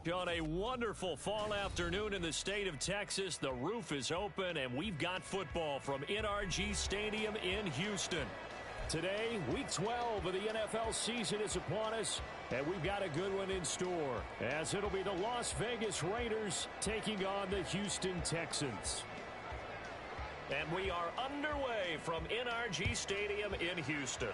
On a wonderful fall afternoon in the state of Texas, the roof is open, and we've got football from NRG Stadium in Houston. Today, Week 12 of the NFL season is upon us, and we've got a good one in store, as it'll be the Las Vegas Raiders taking on the Houston Texans. And we are underway from NRG Stadium in Houston.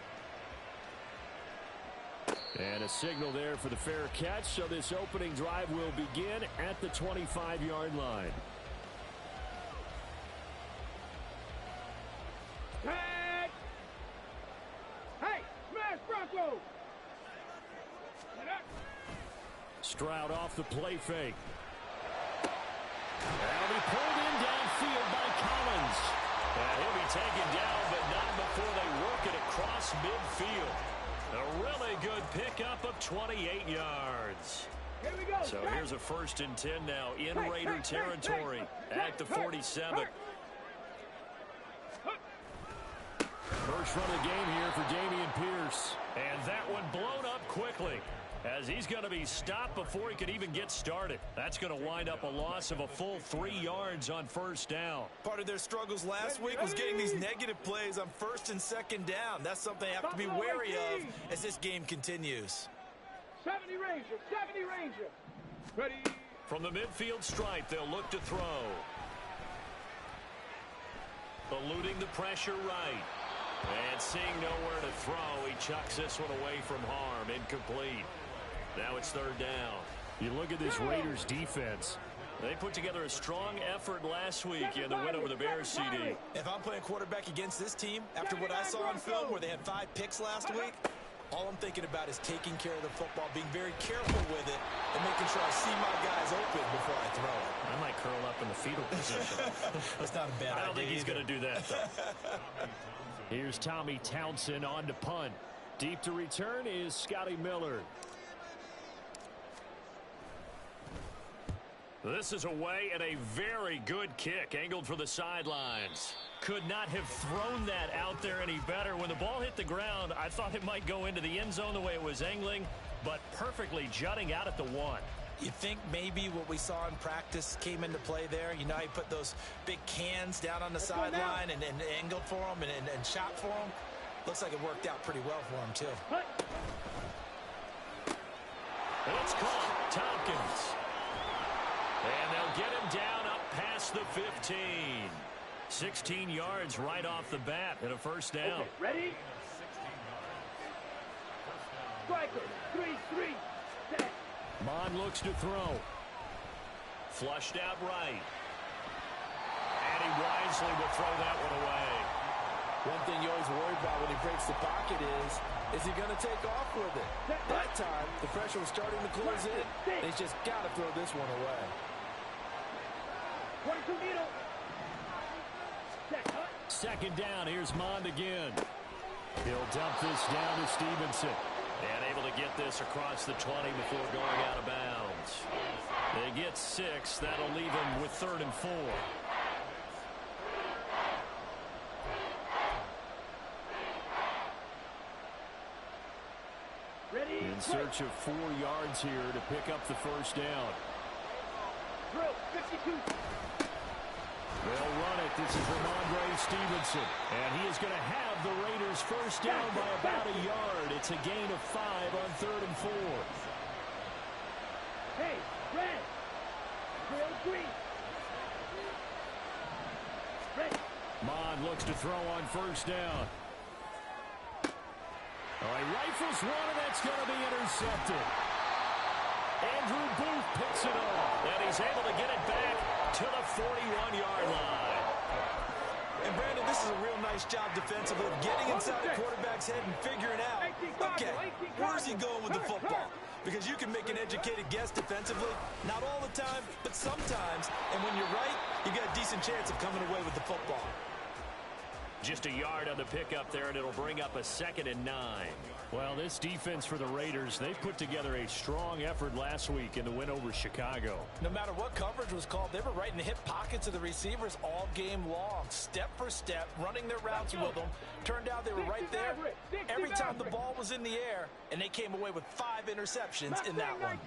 And a signal there for the fair catch, so this opening drive will begin at the 25-yard line. Hey! Hey! Smash Bronco! Stroud off the play fake. That'll be pulled in downfield by Collins. And he'll be taken down, but not before they work it across midfield. A really good pickup of 28 yards. Here we go. So here's a 1st and 10 now in Raider territory at the 47. First run of the game here for Dameon Pierce. And that one blown up quickly, as he's going to be stopped before he could even get started. That's going to wind up a loss of a full 3 yards on 1st down. Part of their struggles last week was getting these negative plays on 1st and 2nd down. That's something they have to be wary of as this game continues. 70 Ranger, 70 Ranger. Ready. From the midfield stripe, they'll look to throw. Eluding the pressure right. And seeing nowhere to throw, he chucks this one away from harm. Incomplete. Now it's 3rd down. You look at this Raiders defense. They put together a strong effort last week in the win over the Bears, CD. If I'm playing quarterback against this team, after what I saw on film where they had 5 picks last week, all I'm thinking about is taking care of the football, being very careful with it, and making sure I see my guys open before I throw it. I might curl up in the fetal position. That's not a bad idea. I don't think he's going to do that, though. Here's Tommy Townsend on to punt. Deep to return is Scotty Miller. This is away and a very good kick, angled for the sidelines. Could not have thrown that out there any better. When the ball hit the ground, I thought it might go into the end zone the way it was angling, but perfectly jutting out at the 1. You think maybe what we saw in practice came into play there? You know, he put those big cans down on the sideline and angled for them and shot for them. Looks like it worked out pretty well for him, too. It's caught. Tompkins. And they'll get him down up past the 15. 16 yards right off the bat and a 1st down. Okay, ready? Striker, 3-3, set. Mond looks to throw. Flushed out right. And he wisely will throw that one away. One thing you always worry about when he breaks the pocket is he going to take off with it? That time, the pressure was starting to close in. They just got to throw this one away. 22 needle. 2nd down. Here's Mond again. He'll dump this down to Stevenson. And able to get this across the 20 before going out of bounds. They get 6. That'll leave him with 3rd and 4. Ready? In search of 4 yards here to pick up the 1st down. Drill, 52. They'll run it. This is Ramondre Stevenson. And he is going to have the Raiders 1st down by about a yard. It's a gain of 5 on 3rd and 4. Hey, red. Drill, green. Red. Mond looks to throw on 1st down. All right, rifles one, and that's going to be intercepted. Andrew Booth picks it up, and he's able to get it back to the 41-yard line. And Brandon, this is a real nice job defensively of getting inside the quarterback's head and figuring out, okay, where's he going with the football? Because you can make an educated guess defensively, not all the time, but sometimes. And when you're right, you got a decent chance of coming away with the football. Just a yard on the pickup there, and it'll bring up a 2nd and 9. Well, this defense for the Raiders, they've put together a strong effort last week in the win over Chicago. No matter what coverage was called, they were right in the hip pockets of the receivers all game long, step for step, running their routes with them. Turned out they were right there every time the ball was in the air, and they came away with 5 interceptions in that one.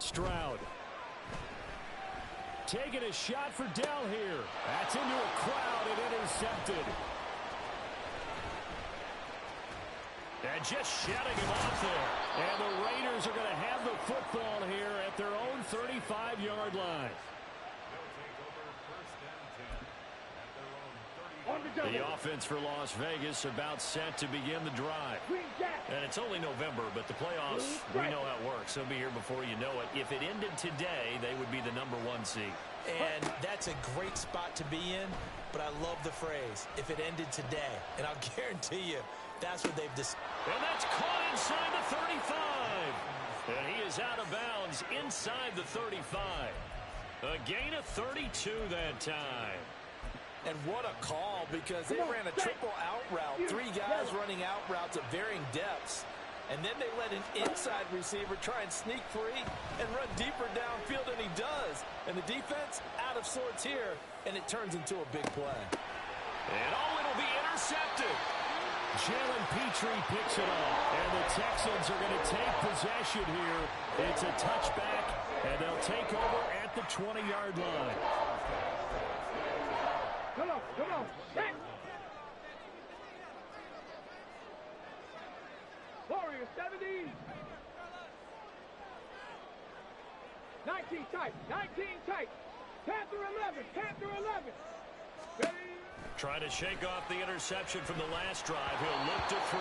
Stroud. Taking a shot for Dell here. That's into a crowd and intercepted. And just shutting him off there. And the Raiders are going to have the football here at their own 35-yard line. The offense for Las Vegas about set to begin the drive. And it's only November, but the playoffs, we know how it works. They'll be here before you know it. If it ended today, they would be the #1 seed. And that's a great spot to be in, but I love the phrase, if it ended today. And I'll guarantee you, that's what they've decided. And that's caught inside the 35. And he is out of bounds inside the 35. A gain of 32 that time. And what a call, because they ran a triple out route. 3 guys running out routes at varying depths. And then they let an inside receiver try and sneak free and run deeper downfield, and he does. And the defense out of sorts here, and it turns into a big play. And it'll be intercepted. Jalen Petrie picks it up. And the Texans are going to take possession here. It's a touchback, and they'll take over at the 20-yard line. Come on. Set. Warrior 70. 19 tight. Panther 11. Ready. Trying to shake off the interception from the last drive. He'll look to throw.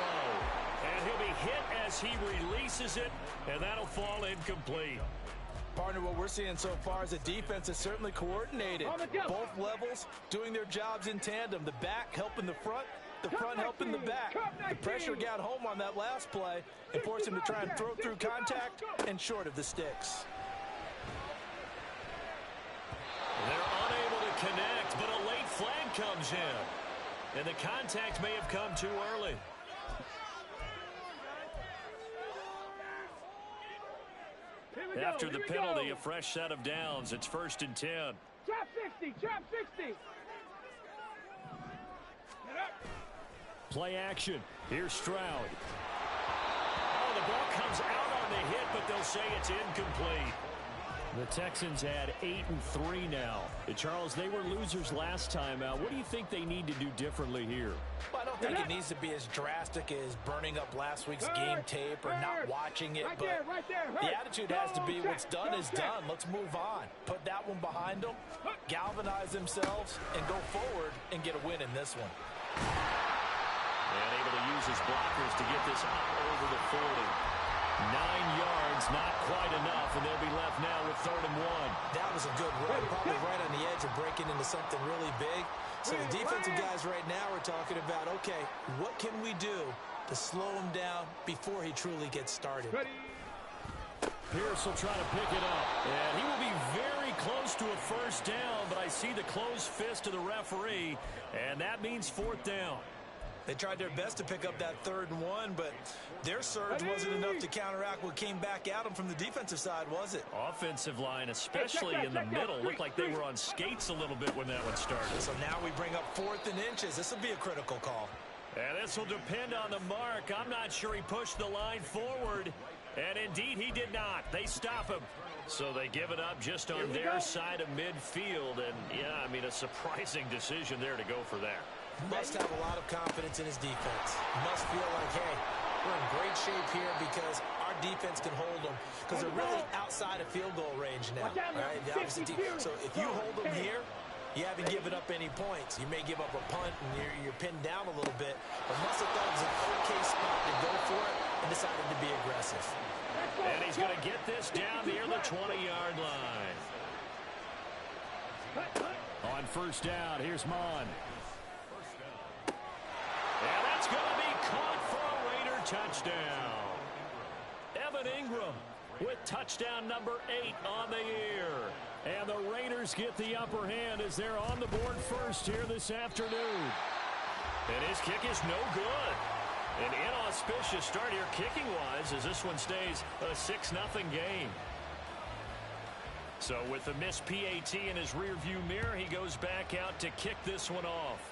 And he'll be hit as he releases it, and that'll fall incomplete. Partner, what we're seeing so far is the defense is certainly coordinated. Both levels doing their jobs in tandem. The back helping the front helping the back. The pressure got home on that last play and forced him to try and throw through contact and short of the sticks. They're unable to connect, but a late flag comes in. And the contact may have come too early. After the penalty, a fresh set of downs. It's 1st and 10. Trap 60. Play action. Here's Stroud. Oh, the ball comes out on the hit, but they'll say it's incomplete. The Texans had 8-3 now. Charles, they were losers last time out. What do you think they need to do differently here? Well, I don't think it needs to be as drastic as burning up last week's game tape or not watching it. But the attitude has to be what's done is done. Let's move on. Put that one behind them, galvanize themselves, and go forward and get a win in this one. And able to use his blockers to get this up over the 40. 9 yards, not quite enough, and they'll be left now with 3rd and 1. That was a good run, probably right on the edge of breaking into something really big. So the defensive guys right now are talking about, okay, what can we do to slow him down before he truly gets started? Pierce will try to pick it up, and he will be very close to a 1st down, but I see the closed fist of the referee, and that means 4th down. They tried their best to pick up that 3rd and 1, but their surge wasn't enough to counteract what came back at them from the defensive side, was it? Offensive line, especially in the middle, looked like they were on skates a little bit when that one started. So now we bring up 4th and inches. This will be a critical call. And this will depend on the mark. I'm not sure he pushed the line forward. And indeed, he did not. They stop him. So they give it up just on their side of midfield. And, yeah, I mean, a surprising decision there to go for that. Must have a lot of confidence in his defense. Must feel like, hey, we're in great shape here because our defense can hold them. Because they're really outside of field goal range now. Right? The opposite team. So if you hold them here, you haven't given up any points. You may give up a punt and you're pinned down a little bit. But must have thought it was an okay spot to go for it and decided to be aggressive. And he's going to get this down near the 20-yard line. On 1st down, here's Mon. And that's going to be caught for a Raider touchdown. Evan Ingram with touchdown number 8 on the year. And the Raiders get the upper hand as they're on the board first here this afternoon. And his kick is no good. An inauspicious start here kicking-wise as this one stays a 6-0 game. So with the missed PAT in his rearview mirror, he goes back out to kick this one off.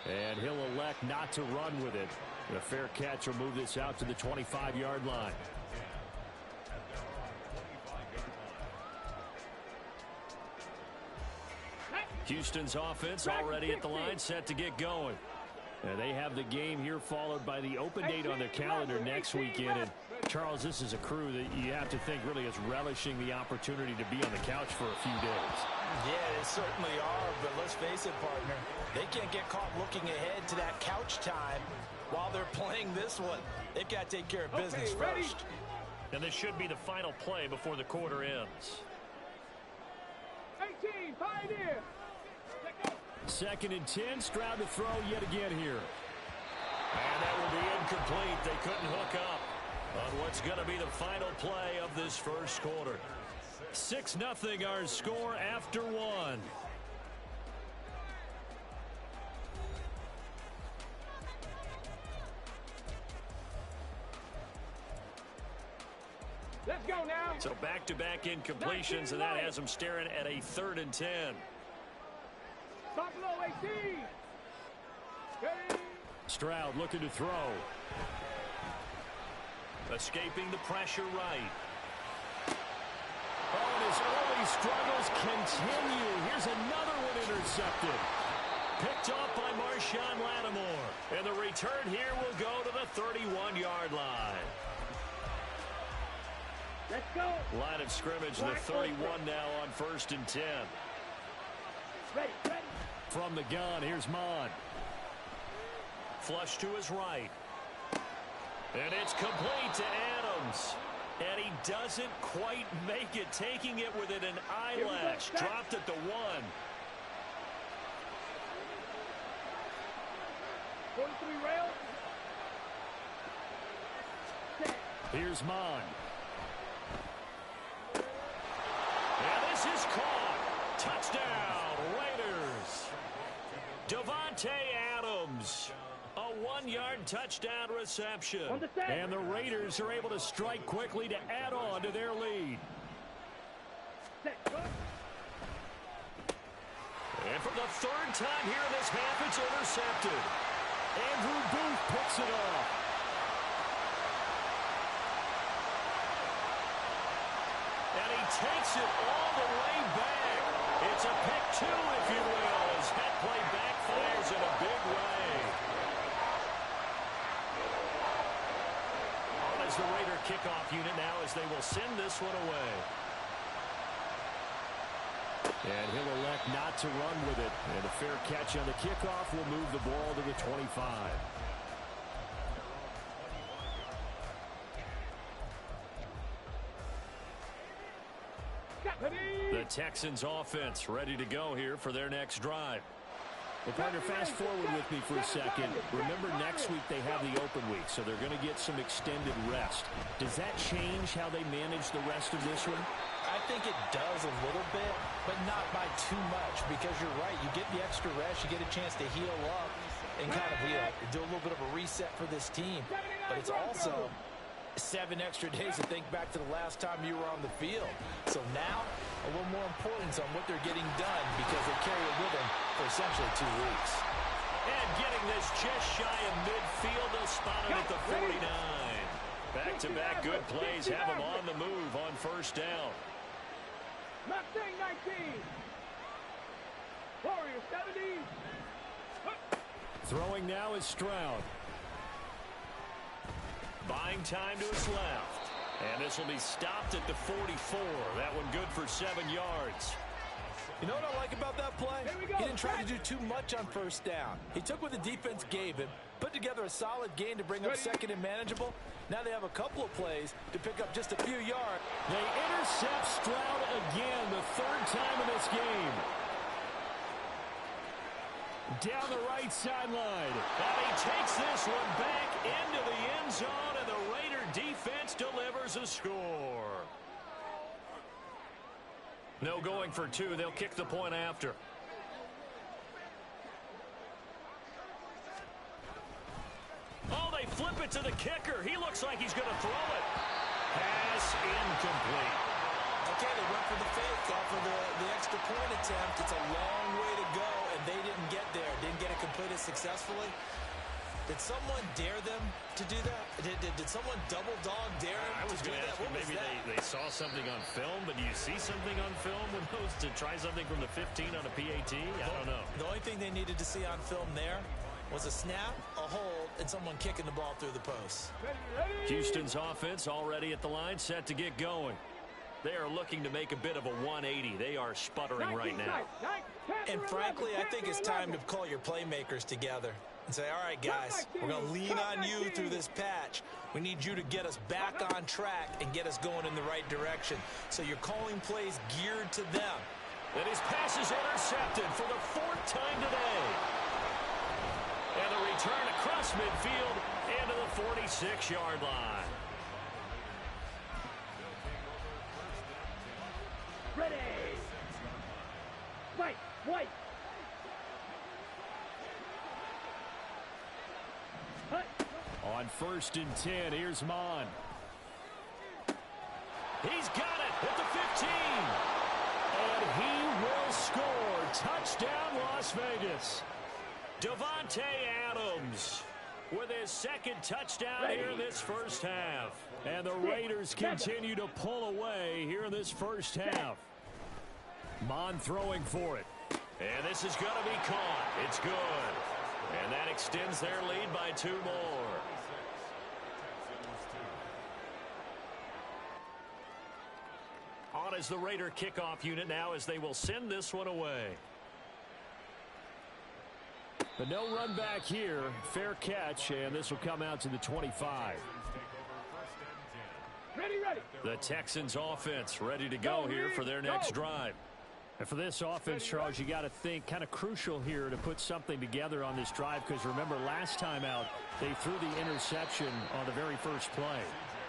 And he'll elect not to run with it. A fair catch will move this out to the 25-yard line. Houston's offense already at the line, set to get going. And they have the game here followed by the open date on their calendar next weekend. And Charles, this is a crew that you have to think really is relishing the opportunity to be on the couch for a few days. Yeah, they certainly are, but let's face it, partner. They can't get caught looking ahead to that couch time while they're playing this one. They've got to take care of business first. And this should be the final play before the quarter ends. 18, Pioneer. 2nd and 10, Stroud to throw yet again here. And that will be incomplete. They couldn't hook up on what's going to be the final play of this first quarter. 6-0 our score after one. Let's go now. So back-to-back incompletions, and that has them staring at a 3rd and 10. Buffalo 18. Stroud looking to throw. Escaping the pressure right. Oh, and his early struggles continue. Here's another one intercepted. Picked off by Marshawn Lattimore. And the return here will go to the 31-yard line. Let's go. Line of scrimmage, the 31 now on 1st and 10. Ready. From the gun, here's Mon. Flush to his right. And it's complete to Adams. And he doesn't quite make it, taking it within an eyelash. Dropped at the 1. 43 rail. Here's Mon. And this is caught. Touchdown, Raiders. Devontae Adams. A 1-yard touchdown reception. And the Raiders are able to strike quickly to add on to their lead. And for the 3rd time here in this half, it's intercepted. Andrew Booth picks it off. And he takes it all the way back. It's a pick 2, if you will, as that play backfires in a big way. On as the Raider kickoff unit now as they will send this one away. And he'll elect not to run with it. And a fair catch on the kickoff will move the ball to the 25. The Texans offense ready to go here for their next drive. Well, partner, fast forward with me for a second. Remember, next week they have the open week, so they're going to get some extended rest. Does that change how they manage the rest of this one? I think it does a little bit, but not by too much, because you're right. You get the extra rest, you get a chance to heal up and kind of do a little bit of a reset for this team. But it's also 7 extra days to think back to the last time you were on the field. So now, a little more importance on what they're getting done, because they carry it with them for essentially 2 weeks. And getting this just shy of midfield, they'll spot it at the 49. Back-to-back good plays have them on the move on 1st down. Mustang 19. Warrior 70. Throwing now is Stroud. Buying time to his left. And this will be stopped at the 44. That one good for 7 yards. You know what I like about that play? He didn't try to do too much on 1st down. He took what the defense gave him, put together a solid gain to bring up 2nd and manageable. Now they have a couple of plays to pick up just a few yards. They intercept Stroud again, the 3rd time in this game. Down the right sideline. And he takes this one back into the end zone, and the Raider defense delivers a score. No going for 2. They'll kick the point after. Oh, they flip it to the kicker. He looks like he's going to throw it. Pass incomplete. Okay, they went for the fake off of the extra point attempt. It's a long way to go, and they didn't get there. Didn't get it completed successfully. Did someone dare them to do that? Did someone double dog dare them I was going to ask you, maybe they saw something on film, but do you see something on film with those to try something from the 15 on a PAT? I don't know. The only thing they needed to see on film there was a snap, a hold, and someone kicking the ball through the post. Houston's offense already at the line, set to get going. They are looking to make a bit of a 180. They are sputtering right now. And frankly, I think it's time to call your playmakers together and say, all right, guys, we're going to lean on you through this patch. We need you to get us back on track and get us going in the right direction. So you're calling plays geared to them. And his pass is intercepted for the 4th time today. And the return across midfield into the 46-yard line. Ready. White. On 1st and 10, here's Mon. He's got it at the 15. And he will score. Touchdown, Las Vegas. Davante Adams with his 2nd touchdown here in this first half. And the Raiders continue to pull away here in this first half. Mon throwing for it. And this is going to be caught. It's good. And that extends their lead by 2 more. On is the Raider kickoff unit now as they will send this one away. But no run back here. Fair catch, and this will come out to the 25. Ready. The Texans offense ready to go here for their next drive. And for this offense, Charles, you got to think kind of crucial here to put something together on this drive, because remember last time out they threw the interception on the very first play.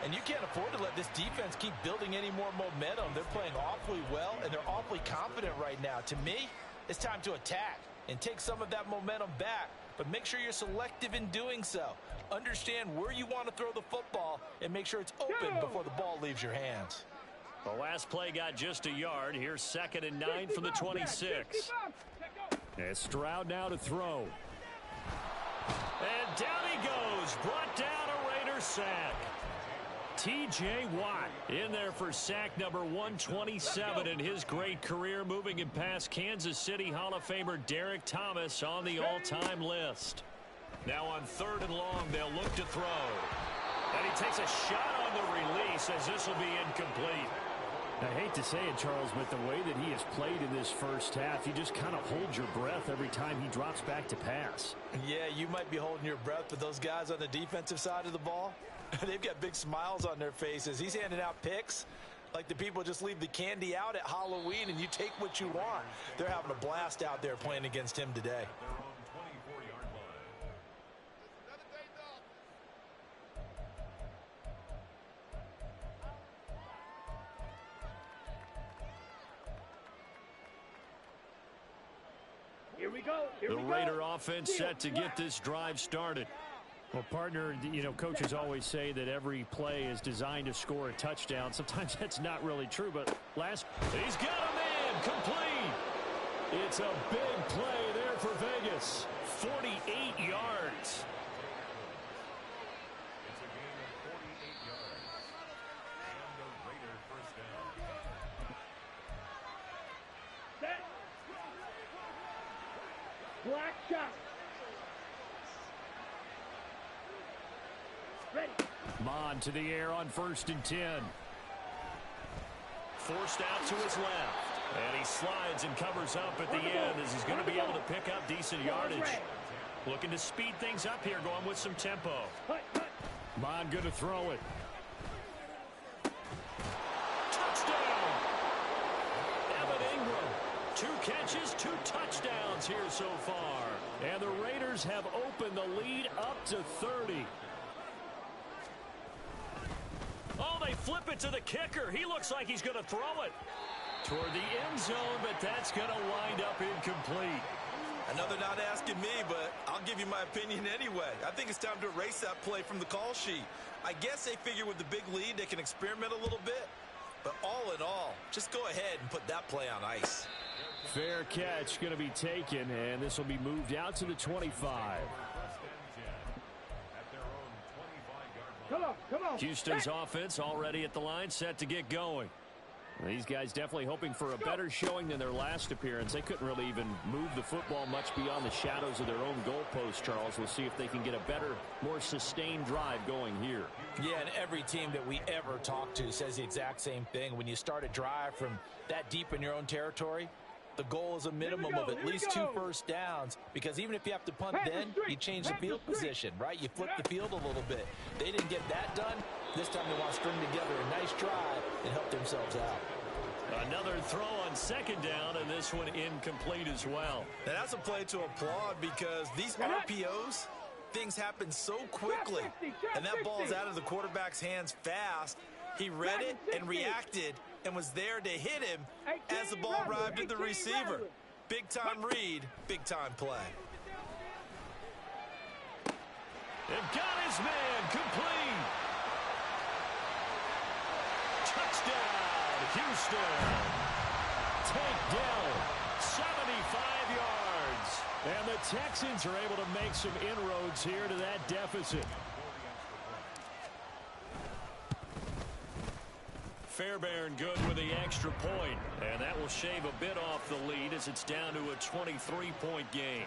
And you can't afford to let this defense keep building any more momentum. They're playing awfully well, and they're awfully confident right now. To me, it's time to attack and take some of that momentum back. But make sure you're selective in doing so. Understand where you want to throw the football and make sure it's open before the ball leaves your hands. The last play got just a yard. Here's 2nd and 9 from the 26. And Stroud now to throw. And down he goes. Brought down a Raider sack. T.J. Watt in there for sack number 127 in his great career, moving him past Kansas City Hall of Famer Derek Thomas on the all-time list. Now on 3rd and long, they'll look to throw. And he takes a shot on the release as this will be incomplete. I hate to say it, Charles, but the way that he has played in this first half, you just kind of hold your breath every time he drops back to pass. Yeah, you might be holding your breath, but those guys on the defensive side of the ball, they've got big smiles on their faces. He's handing out picks like the people just leave the candy out at Halloween and you take what you want. They're having a blast out there playing against him today. Here we go. The Raider offense set to get this drive started. Well, partner, you know, coaches always say that every play is designed to score a touchdown. Sometimes that's not really true, but he's got a man complete. It's a big play there for Vegas. 48 yards. Set. Black shot. Ready. Mon to the air on 1st and 10. Forced out to his left. And he slides and covers up at the end as he's going to be able to pick up decent yardage. Looking to speed things up here, going with some tempo. Mon going to throw it. Touchdown! Evan Ingram. 2 catches, 2 touchdowns here so far. And the Raiders have opened the lead up to 30. Oh, they flip it to the kicker. He looks like he's going to throw it toward the end zone, but that's going to wind up incomplete. I know they're not asking me, but I'll give you my opinion anyway. I think it's time to erase that play from the call sheet. I guess they figure with the big lead they can experiment a little bit. But all in all, just go ahead and put that play on ice. Fair catch going to be taken, and this will be moved out to the 25. Come on. Houston's offense already at the line, set to get going. These guys definitely hoping for a better showing than their last appearance. They couldn't really even move the football much beyond the shadows of their own goalpost, Charles. We'll see if they can get a better, more sustained drive going here. Yeah, and every team that we ever talk to says the exact same thing. When you start a drive from that deep in your own territory, the goal is a minimum of at least 2 first downs, because even if you have to punt then, you change the field position, right? You flip the field a little bit. They didn't get that done. This time they want to string together a nice drive and help themselves out. Another throw on second down, and this one incomplete as well. Now that's a play to applaud, because these RPOs, things happen so quickly. And that ball's out of the quarterback's hands fast. He read it and reacted and was there to hit him as the ball arrived at the receiver. Big time read, big time play. They've got his man complete. Touchdown, Houston. Takedown, 75 yards. And the Texans are able to make some inroads here to that deficit. Fairbairn good with the extra point, and that will shave a bit off the lead as it's down to a 23-point game.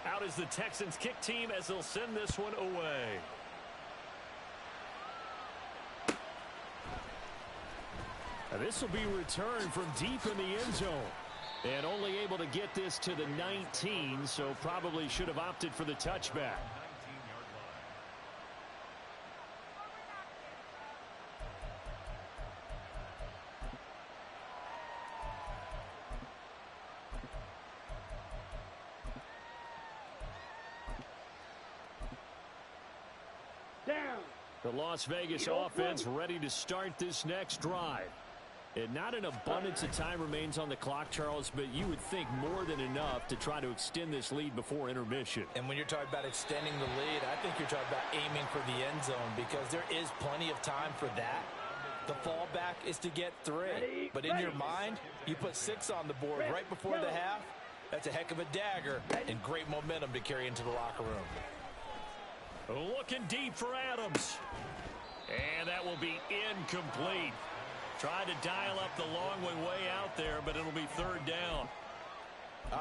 Out is the Texans kick team as they'll send this one away. And this will be returned from deep in the end zone. And only able to get this to the 19, so probably should have opted for the touchback. Down. The Las Vegas offense ready to start this next drive. And not an abundance of time remains on the clock, Charles, but you would think more than enough to try to extend this lead before intermission. And when you're talking about extending the lead, I think you're talking about aiming for the end zone, because there is plenty of time for that. The fallback is to get 3. But in your mind, you put 6 on the board right before the half. That's a heck of a dagger and great momentum to carry into the locker room. Looking deep for Adams. And that will be incomplete. Tried to dial up the long way out there, but it'll be third down.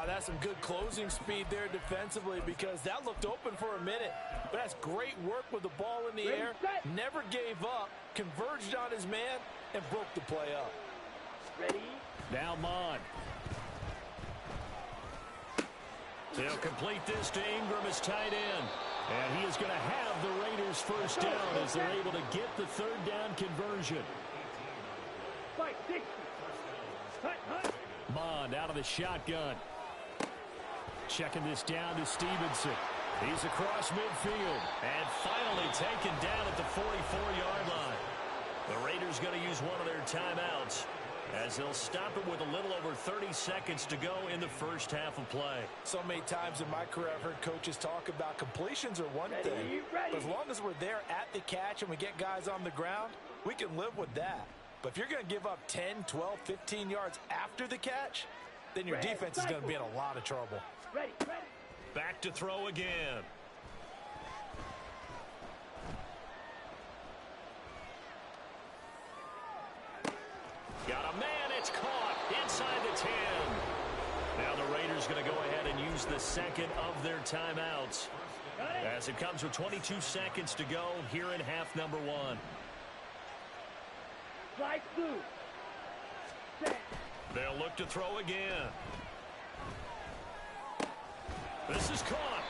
That's some good closing speed there defensively, because that looked open for a minute. But that's great work with the ball in the air. Never gave up, converged on his man, and broke the play up. Ready? Now Mon. They'll complete this to Ingram as tight end. And he is going to have the Raiders first down as they're able to get the third down conversion. Mond out of the shotgun. Checking this down to Stevenson. He's across midfield and finally taken down at the 44-yard line. The Raiders going to use one of their timeouts as they'll stop it with a little over 30 seconds to go in the first half of play. So many times in my career I've heard coaches talk about completions are one thing. But as long as we're there at the catch and we get guys on the ground, we can live with that. But if you're going to give up 10, 12, 15 yards after the catch, then your defense is going to be in a lot of trouble. Back to throw again. Got a man, it's caught inside the 10. Now the Raiders going to go ahead and use the second of their timeouts as it comes with 22 seconds to go here in half number 1. They'll look to throw again. This is caught.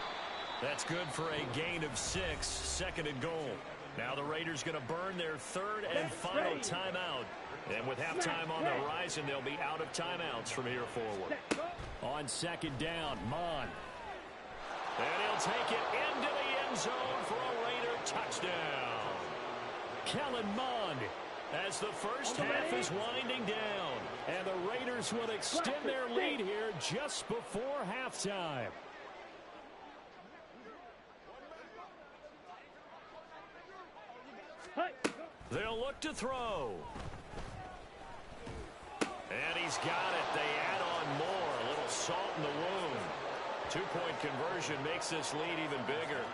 That's good for a gain of 6, second and goal. Now the Raiders going to burn their third and final timeout. And with halftime on the horizon, they'll be out of timeouts from here forward. On second down, Mon. And he'll take it into the end zone for a Raider touchdown. Kellen Mond, as the first half is winding down. And the Raiders will extend their lead here just before halftime. They'll look to throw. And he's got it. They add on more. A little salt in the wound. 2-point conversion makes this lead even bigger.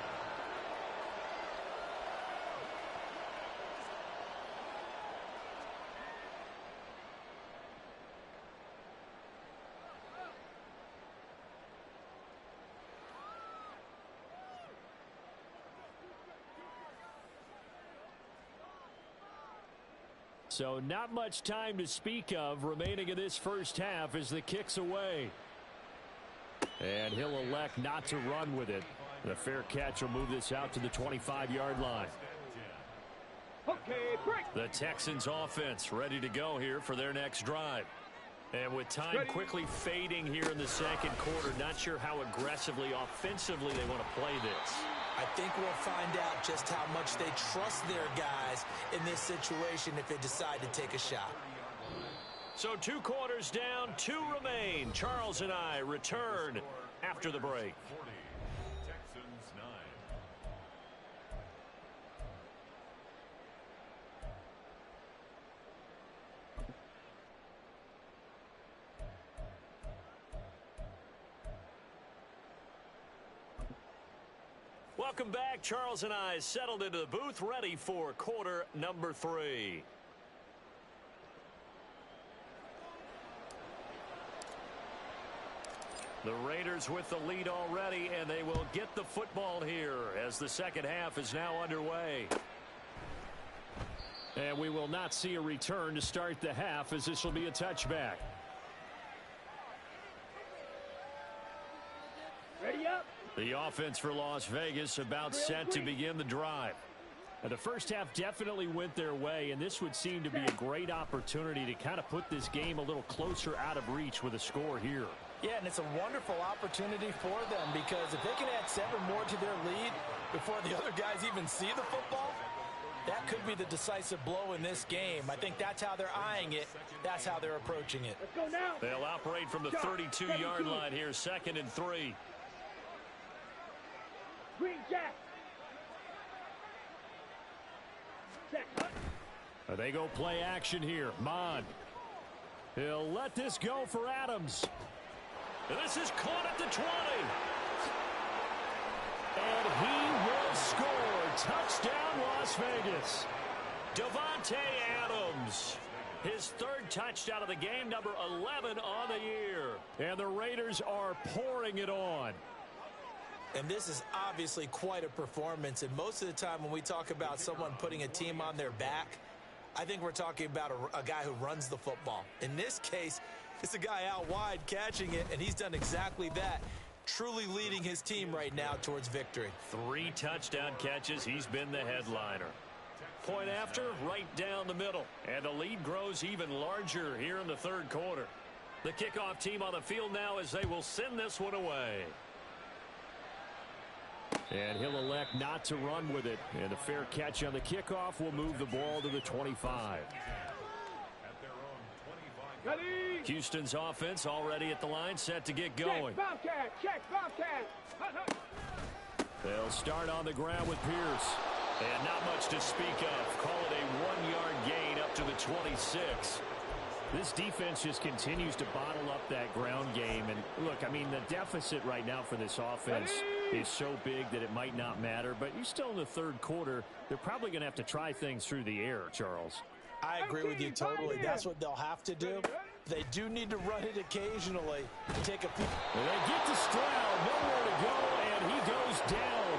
So not much time to speak of remaining in this first half as the kick's away. And he'll elect not to run with it. The fair catch will move this out to the 25-yard line. Okay, break. The Texans offense ready to go here for their next drive. And with time quickly fading here in the second quarter, not sure how aggressively offensively they want to play this. I think we'll find out just how much they trust their guys in this situation if they decide to take a shot. So 2 quarters down, 2 remain. Charles and I return after the break. Texans 9. Welcome back. Charles and I settled into the booth, ready for quarter number 3. The Raiders with the lead already, and they will get the football here as the second half is now underway. And we will not see a return to start the half, as this will be a touchback. Ready up. The offense for Las Vegas about set to begin the drive. The first half definitely went their way, and this would seem to be a great opportunity to kind of put this game a little closer out of reach with a score here. Yeah, and it's a wonderful opportunity for them because if they can add 7 more to their lead before the other guys even see the football, that could be the decisive blow in this game. I think that's how they're eyeing it. That's how they're approaching it. Let's go now. They'll operate from the 32-yard line here, 2nd and 3. Green Jack. They go play action here. Mon. He'll let this go for Adams. And this is caught at the 20. And he will score. Touchdown, Las Vegas. Davante Adams. His 3rd touchdown of the game, number 11 on the year. And the Raiders are pouring it on. And this is obviously quite a performance. And most of the time when we talk about someone putting a team on their back, I think we're talking about a guy who runs the football. In this case, it's a guy out wide catching it, and he's done exactly that, truly leading his team right now towards victory. 3 touchdown catches. He's been the headliner. Point after, right down the middle. And the lead grows even larger here in the 3rd quarter. The kickoff team on the field now as they will send this one away. And he'll elect not to run with it. And a fair catch on the kickoff will move the ball to the 25. Ready. Houston's offense already at the line, set to get going. Check, Bobcat. Check, Bobcat. Hut, hut. They'll start on the ground with Pierce. And not much to speak of. Call it a 1-yard gain up to the 26. This defense just continues to bottle up that ground game. And look, I mean, the deficit right now for this offense is so big that it might not matter. But you're still in the 3rd quarter. They're probably going to have to try things through the air, Charles. I agree with you totally. That's what they'll have to do. They do need to run it occasionally. Take a few. Well, they get to Stroud. Nowhere to go, and he goes down.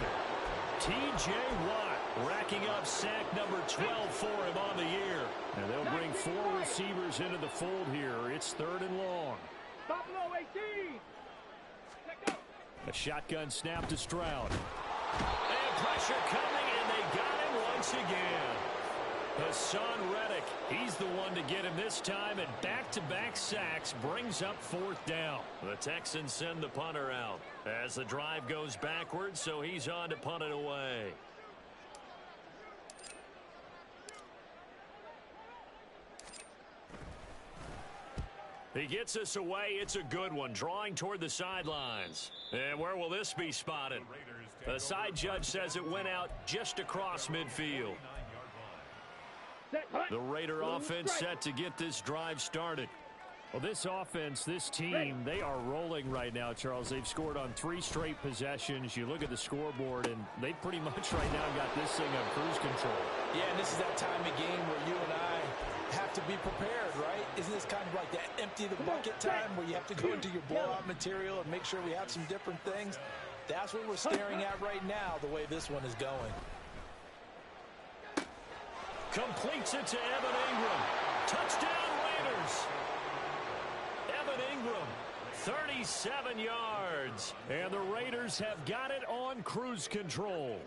T.J. Watt racking up sack number 12 for him on the year. And they'll bring 4 receivers into the fold here. It's 3rd and long. Buffalo 18. Let go. A shotgun snap to Stroud. And pressure coming, and they got him once again. Hassan Reddick, he's the one to get him this time, and back-to-back sacks brings up 4th down. The Texans send the punter out as the drive goes backwards, so he's on to punt it away. He gets us away. It's a good one, drawing toward the sidelines. And where will this be spotted? The side judge says it went out just across midfield. The Raider offense set to get this drive started. Well, this offense, this team, they are rolling right now, Charles. They've scored on 3 straight possessions. You look at the scoreboard, and they pretty much right now got this thing on cruise control. Yeah, and this is that time of game where you and I have to be prepared, right? Isn't this kind of like that empty the bucket time where you have to go into your blowout material and make sure we have some different things? That's what we're staring at right now, the way this one is going. Completes it to Evan Ingram. Touchdown, Raiders. Evan Ingram, 37 yards. And the Raiders have got it on cruise control.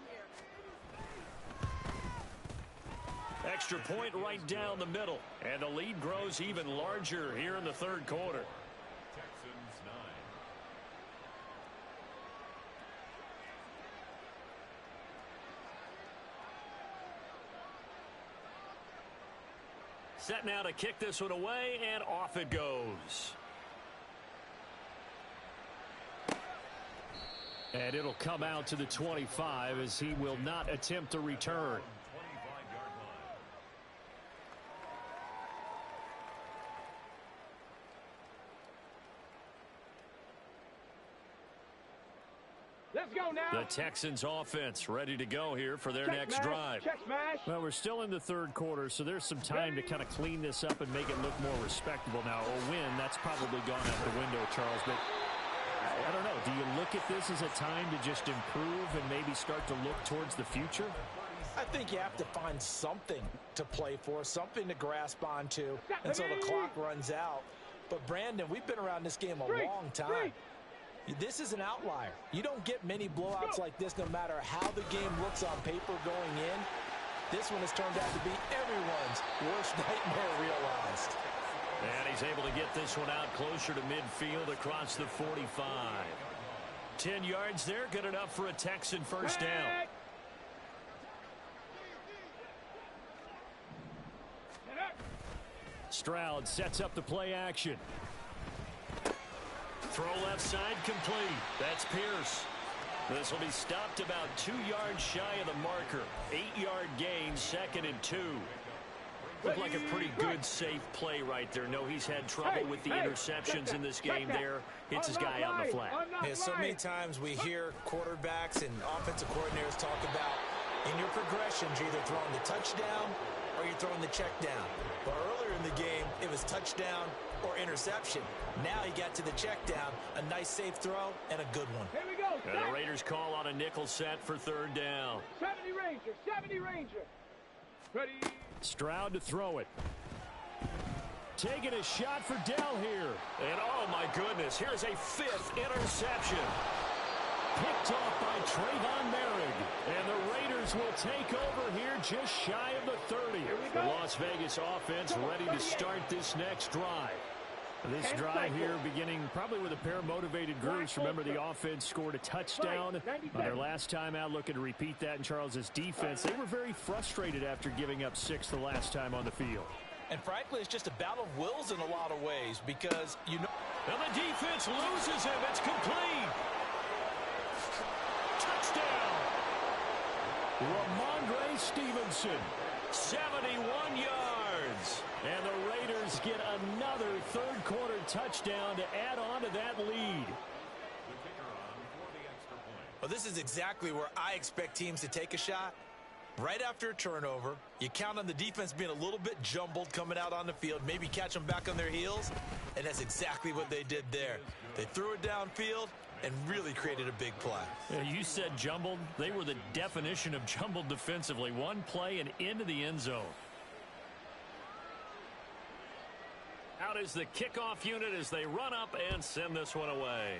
Extra point right down the middle. And the lead grows even larger here in the third quarter. Texans 9. Set now to kick this one away, and off it goes. And it'll come out to the 25 as he will not attempt to return. 25-yard line. Let's go now. The Texans offense ready to go here for their Check next smash, drive. check smash. Well, we're still in the third quarter, so there's some time to kind of clean this up and make it look more respectable. Now, a win, that's probably gone out the window, Charles, but I don't know. Do you look at this as a time to just improve and maybe start to look towards the future? I think you have to find something to play for, something to grasp onto until the clock runs out. But, Brandon, we've been around this game a long time. This is an outlier. You don't get many blowouts like this no matter how the game looks on paper going in. This one has turned out to be everyone's worst nightmare realized. And he's able to get this one out closer to midfield across the 45. 10 yards there, good enough for a Texan first down. Stroud sets up the play action. Throw left side complete. That's Pierce. This will be stopped about 2 yards shy of the marker. 8-yard gain, 2nd and 2. Looked like a pretty good, safe play right there. No, he's had trouble with the interceptions in this game there. Hits his guy out in the flat. Yeah, so many times we hear quarterbacks and offensive coordinators talk about in your progressions, you're either throwing the touchdown or you're throwing the check down. But earlier in the game, it was touchdown or interception. Now he got to the check down, a nice safe throw, and a good one. Here we go. And the Raiders call on a nickel set for 3rd down. 70 Ranger, 70 Ranger. Ready. Stroud to throw it. Taking a shot for Dell here. And oh my goodness, here's a 5th interception. Picked off by Trayvon Merrick. And the Raiders will take over here just shy of the 30. The Las Vegas offense ready to start this next drive. This drive here beginning probably with a pair of motivated groups. Remember, the offense scored a touchdown on their last time out. Looking to repeat that in Charles's defense. They were very frustrated after giving up 6 the last time on the field. And frankly, it's just a battle of wills in a lot of ways because, you know. And the defense loses him. It's complete. Touchdown. Ramondre Stevenson. 71 yards. And the Raiders get another third-quarter touchdown to add on to that lead. Well, this is exactly where I expect teams to take a shot. Right after a turnover, you count on the defense being a little bit jumbled coming out on the field, maybe catch them back on their heels, and that's exactly what they did there. They threw it downfield and really created a big play. Yeah, you said jumbled. They were the definition of jumbled defensively. One play and into the end zone. Out is the kickoff unit as they run up and send this one away.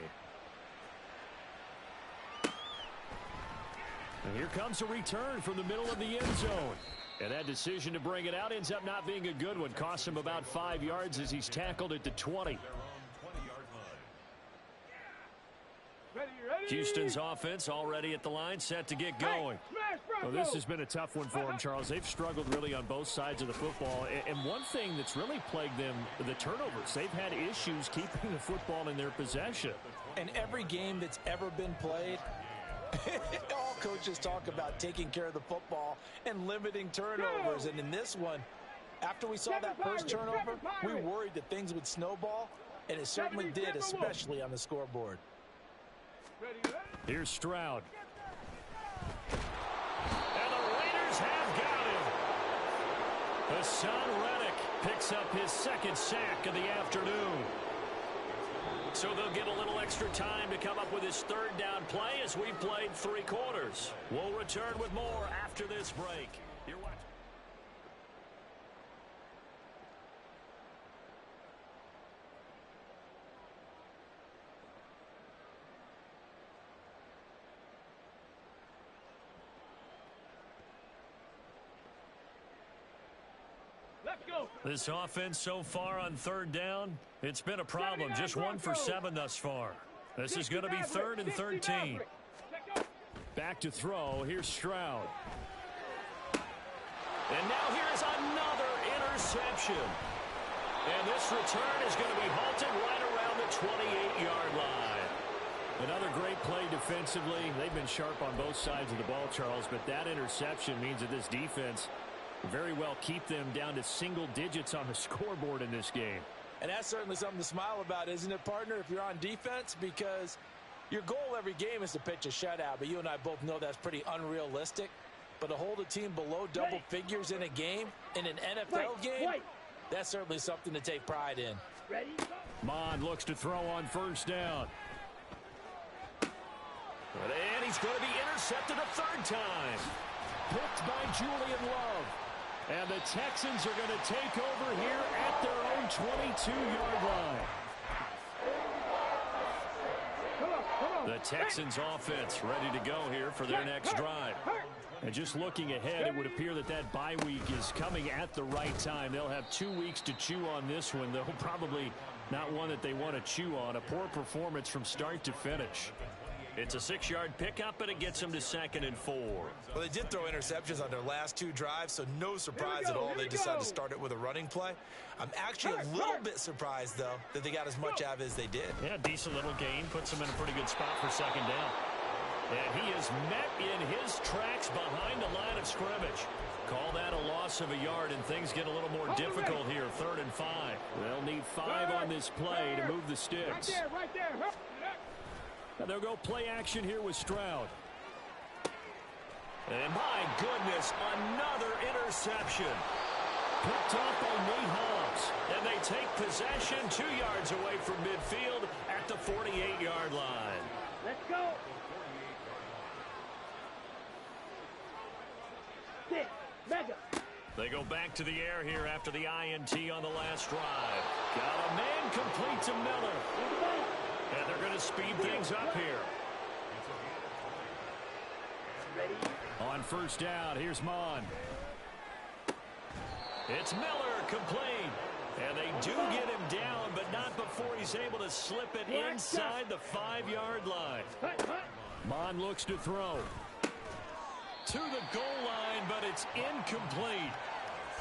And here comes a return from the middle of the end zone. And that decision to bring it out ends up not being a good one. Costs him about 5 yards as he's tackled at the 20. Houston's offense already at the line, set to get going. Well, this has been a tough one for them, Charles. They've struggled really on both sides of the football. And one thing that's really plagued them, the turnovers. They've had issues keeping the football in their possession. And every game that's ever been played, all coaches talk about taking care of the football and limiting turnovers. And in this one, After we saw that first turnover, we worried that things would snowball, and it certainly did, especially on the scoreboard. Here's Stroud. And the Raiders have got him. Hassan Reddick picks up his second sack of the afternoon. So they'll get a little extra time to come up with his third down play as we played 3 quarters. We'll return with more after this break. You're watching. Let's go. This offense so far on third down, it's been a problem. Just 1 for 7 thus far. This is going to be 3rd and 13. Back to throw. Here's Stroud. And now here's another interception. And this return is going to be halted right around the 28-yard line. Another great play defensively. They've been sharp on both sides of the ball, Charles, but that interception means that this defense very well keep them down to single digits on the scoreboard in this game. And that's certainly something to smile about, isn't it, partner, if you're on defense? Because your goal every game is to pitch a shutout, but you and I both know that's pretty unrealistic. But to hold a team below double figures in a game, in an NFL game, that's certainly something to take pride in. Mond looks to throw on first down. And he's going to be intercepted a third time. Picked by Julian Love. And the Texans are going to take over here at their own 22-yard line. The Texans offense ready to go here for their next drive. And just looking ahead, it would appear that that bye week is coming at the right time. They'll have 2 weeks to chew on this one, though probably not one that they want to chew on. A poor performance from start to finish. It's a 6-yard pickup, and it gets them to 2nd and 4. Well, they did throw interceptions on their last 2 drives, so no surprise at all they decided to start it with a running play. I'm actually a little bit surprised, though, that they got as much out of it as they did. Yeah, decent little gain. Puts them in a pretty good spot for 2nd down. And he is met in his tracks behind the line of scrimmage. Call that a loss of a yard, and things get a little more difficult here. 3rd and 5. They'll need 5 on this play to move the sticks. Right there. Now they'll go play action here with Stroud. And my goodness, another interception. Picked off by Nate Hobbs. And they take possession 2 yards away from midfield at the 48-yard line. Let's go. 6, mega. They go back to the air here after the INT on the last drive. Got a man complete to Miller. And they're going to speed things up here. On first down, here's Mond. It's Miller complete. And they do get him down, but not before he's able to slip it inside the 5-yard line. Mond looks to throw. To the goal line, but it's incomplete.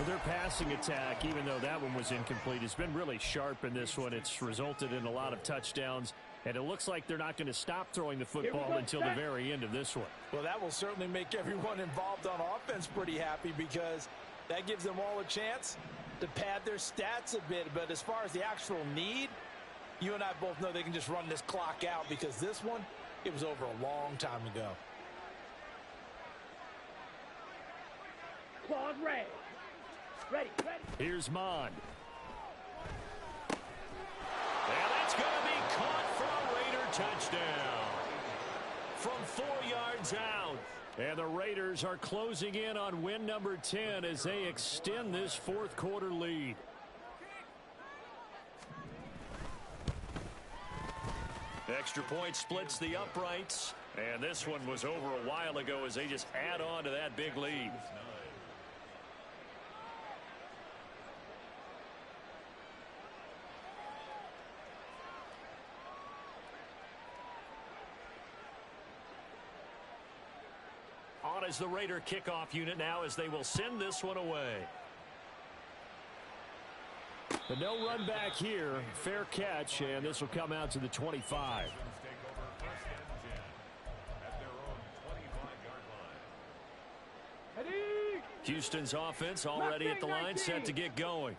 Their passing attack, even though that one was incomplete, has been really sharp in this one. It's resulted in a lot of touchdowns, and it looks like they're not going to stop throwing the football until the very end of this one. Well, that will certainly make everyone involved on offense pretty happy, because that gives them all a chance to pad their stats a bit. But as far as the actual need, you and I both know they can just run this clock out, because this one, it was over a long time ago. Claude Ray. Ready. Here's Mond. And that's going to be caught for a Raider touchdown. From 4 yards out. And the Raiders are closing in on win number 10 as they extend this 4th quarter lead. Extra point splits the uprights. And this one was over a while ago as they just add on to that big lead. On as the Raider kickoff unit now, as they will send this one away. But no run back here. Fair catch, and this will come out to the 25. Houston's offense already at the line, set to get going.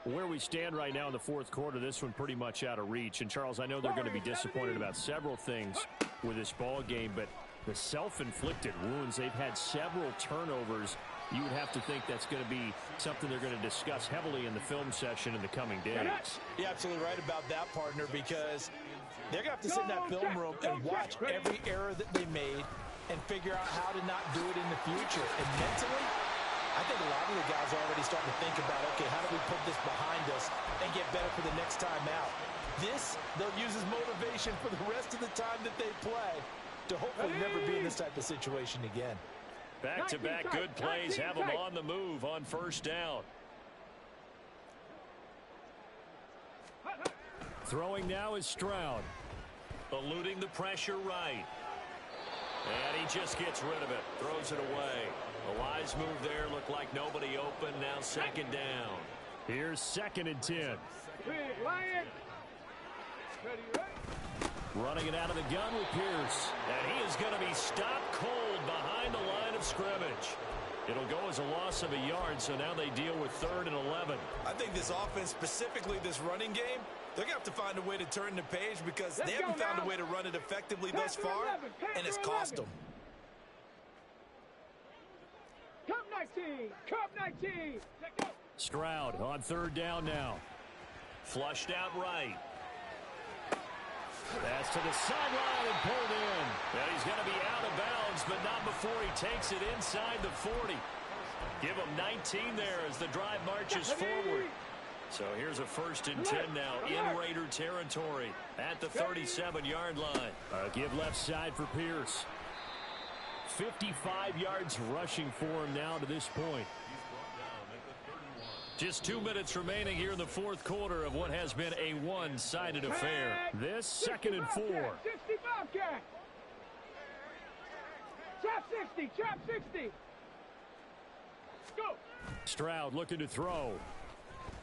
Where we stand right now in the fourth quarter, this one pretty much out of reach. And, Charles, I know they're going to be disappointed about several things with this ball game, but the self-inflicted wounds, they've had several turnovers. You would have to think that's going to be something they're going to discuss heavily in the film session in the coming days. You're absolutely right about that, partner, because they're going to have to sit in that film room and watch every error that they made and figure out how to not do it in the future. And mentally, I think a lot of the guys are already starting to think about, okay, how do we put this behind us and get better for the next time out? This, they'll use as motivation for the rest of the time that they play to hopefully never be in this type of situation again. Back-to-back good plays have them on the move on first down. Throwing now is Stroud. Eluding the pressure right. And he just gets rid of it. Throws it away. A wise move there. Looked like nobody open. Now second down. Here's 2nd and 10. Running it out of the gun with Pierce. And he is going to be stopped cold behind the line of scrimmage. It'll go as a loss of a yard, so now they deal with 3rd and 11. I think this offense, specifically this running game, they're going to have to find a way to turn the page because they haven't found a way to run it effectively thus far, and it's cost them. Cup 19! Cup 19! Stroud on 3rd down now. Flushed out right. That's to the sideline and pulled in. And he's going to be out of bounds, but not before he takes it inside the 40. Give him 19 there as the drive marches forward. So here's a 1st and 10 now in Raider territory at the 37-yard line. Give left side for Pierce. 55 yards rushing for him now to this point. Just 2 minutes remaining here in the fourth quarter of what has been a one-sided affair. This 2nd and 4. 60 Bobcat! Trap 60! Trap 60! Go! Stroud looking to throw.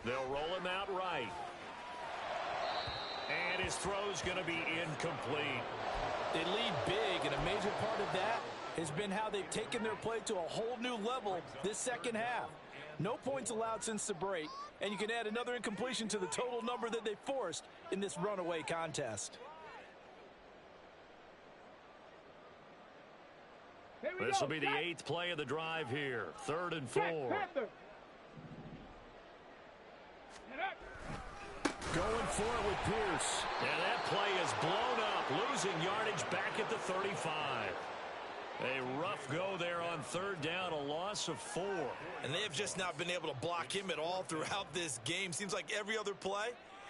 They'll roll him out right. And his throw's going to be incomplete. They lead big, and a major part of that has been how they've taken their play to a whole new level this second half. No points allowed since the break, and you can add another incompletion to the total number that they forced in this runaway contest. This will be the 8th play of the drive here. 3rd and 4. Going for it with Pierce. And that play is blown up, losing yardage back at the 35. A rough go there on 3rd down, a loss of 4. And they have just not been able to block him at all throughout this game. Seems like every other play,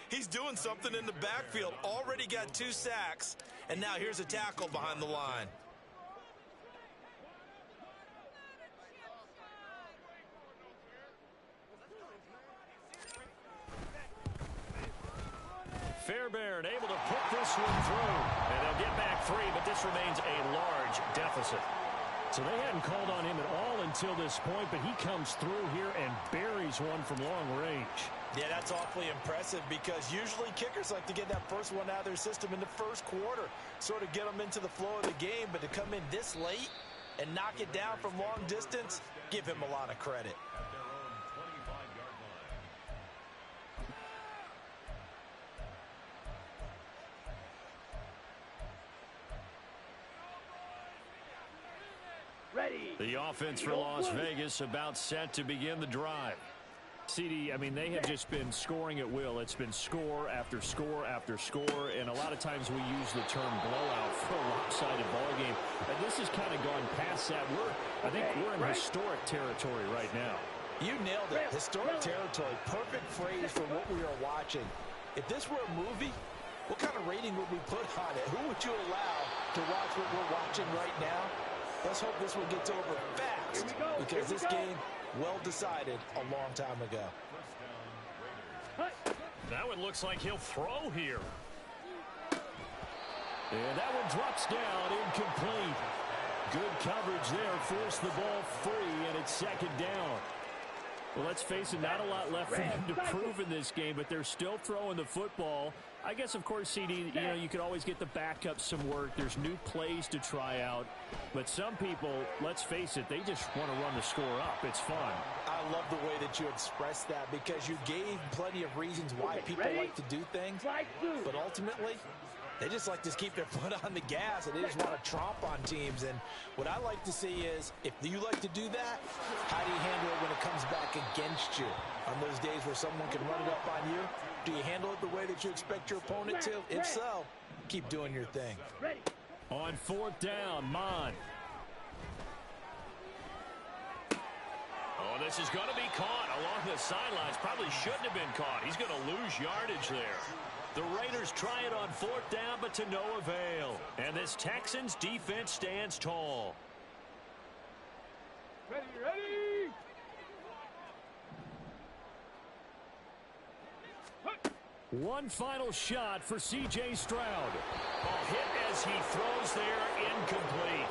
he's doing something in the backfield. Already got 2 sacks, and now here's a tackle behind the line. Fairbairn able to put this one through. And they'll get back 3, but this remains a large deficit. So they hadn't called on him at all until this point, but he comes through here and buries one from long range. Yeah, that's awfully impressive because usually kickers like to get that first one out of their system in the first quarter, sort of get them into the flow of the game, but to come in this late and knock it down from long distance, give him a lot of credit. The offense for Las Vegas about set to begin the drive. CD, I mean, they have just been scoring at will. It's been score after score after score, and a lot of times we use the term blowout for a lopsided ball game. And this has kind of gone past that. I think we're in historic territory right now. You nailed it. Historic territory. Perfect phrase for what we are watching. If this were a movie, what kind of rating would we put on it? Who would you allow to watch what we're watching right now? Let's hope this one gets over fast because this game, well decided a long time ago. That one looks like he'll throw here. And that one drops down, incomplete. Good coverage there, forced the ball free, and it's 2nd down. Well, let's face it, not a lot left for them to prove in this game, but they're still throwing the football. I guess, of course, CD, you could always get the backup some work. There's new plays to try out. But some people, let's face it, they just want to run the score up. It's fun. I love the way that you expressed that because you gave plenty of reasons why people like to do things. But ultimately, they just like to keep their foot on the gas, and they just want to tromp on teams. And what I like to see is, if you like to do that, how do you handle it when it comes back against you? On those days where someone can run it up on you, do you handle it the way that you expect your opponent to? If so, keep doing your thing. On 4th down, Mon. Oh, this is going to be caught along the sidelines. Probably shouldn't have been caught. He's going to lose yardage there. The Raiders try it on 4th down, but to no avail. And this Texans defense stands tall. Ready. One final shot for C.J. Stroud. Ball hit as he throws there, incomplete.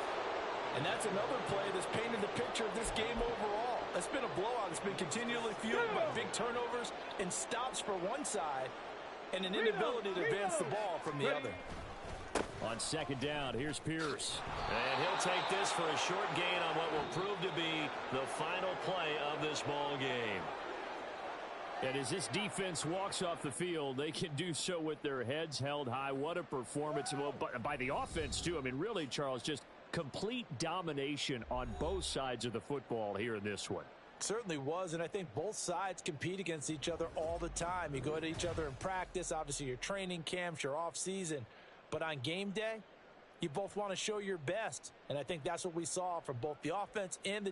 And that's another play that's painted the picture of this game overall. It's been a blowout. It's been continually fueled by big turnovers and stops for one side and an inability to advance the ball from the other. On 2nd down, here's Pierce. And he'll take this for a short gain on what will prove to be the final play of this ball game. And as this defense walks off the field, they can do so with their heads held high. What a performance. Well, by the offense, too. I mean, really, Charles, just complete domination on both sides of the football here in this one. Certainly was, and I think both sides compete against each other all the time. You go at each other in practice, obviously your training camps, your off season. But on game day, you both want to show your best. And I think that's what we saw from both the offense and the